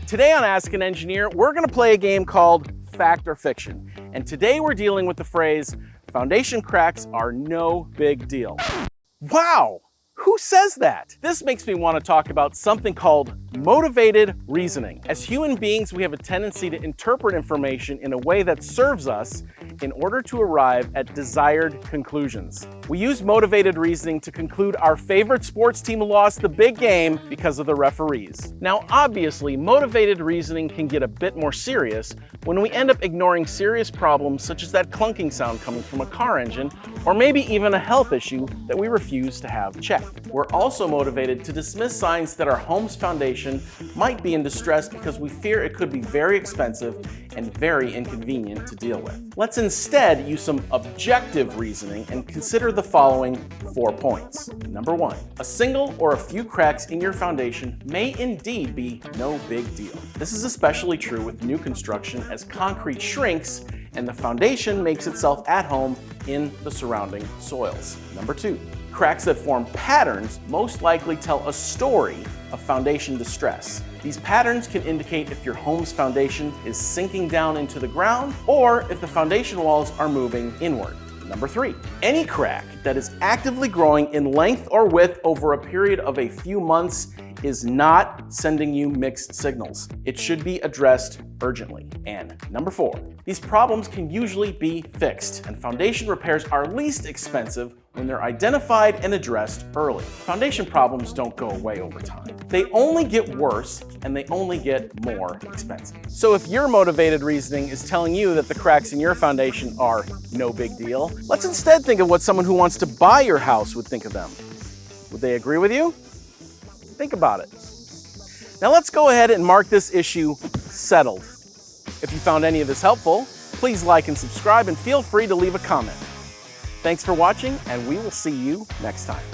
Today on Ask an Engineer, we're going to play a game called Fact or Fiction. And today we're dealing with the phrase, foundation cracks are no big deal. Wow! Who says that? This makes me want to talk about something called motivated reasoning. As human beings, we have a tendency to interpret information in a way that serves us in order to arrive at desired conclusions. We use motivated reasoning to conclude our favorite sports team lost the big game because of the referees. Now, obviously, motivated reasoning can get a bit more serious when we end up ignoring serious problems such as that clunking sound coming from a car engine, or maybe even a health issue that we refuse to have checked. We're also motivated to dismiss signs that our home's foundation might be in distress because we fear it could be very expensive and very inconvenient to deal with. Let's instead use some objective reasoning and consider the following 4 points. Number 1, a single or a few cracks in your foundation may indeed be no big deal. This is especially true with new construction as concrete shrinks and the foundation makes itself at home in the surrounding soils. Number 2, cracks that form patterns most likely tell a story of foundation distress. These patterns can indicate if your home's foundation is sinking down into the ground or if the foundation walls are moving inward. Number 3, any crack that is actively growing in length or width over a period of a few months is not sending you mixed signals. It should be addressed urgently. And number 4, these problems can usually be fixed, and foundation repairs are least expensive when they're identified and addressed early. Foundation problems don't go away over time. They only get worse and they only get more expensive. So if your motivated reasoning is telling you that the cracks in your foundation are no big deal, let's instead think of what someone who wants to buy your house would think of them. Would they agree with you? Think about it. Now let's go ahead and mark this issue settled. If you found any of this helpful, please like and subscribe and feel free to leave a comment. Thanks for watching, and we will see you next time.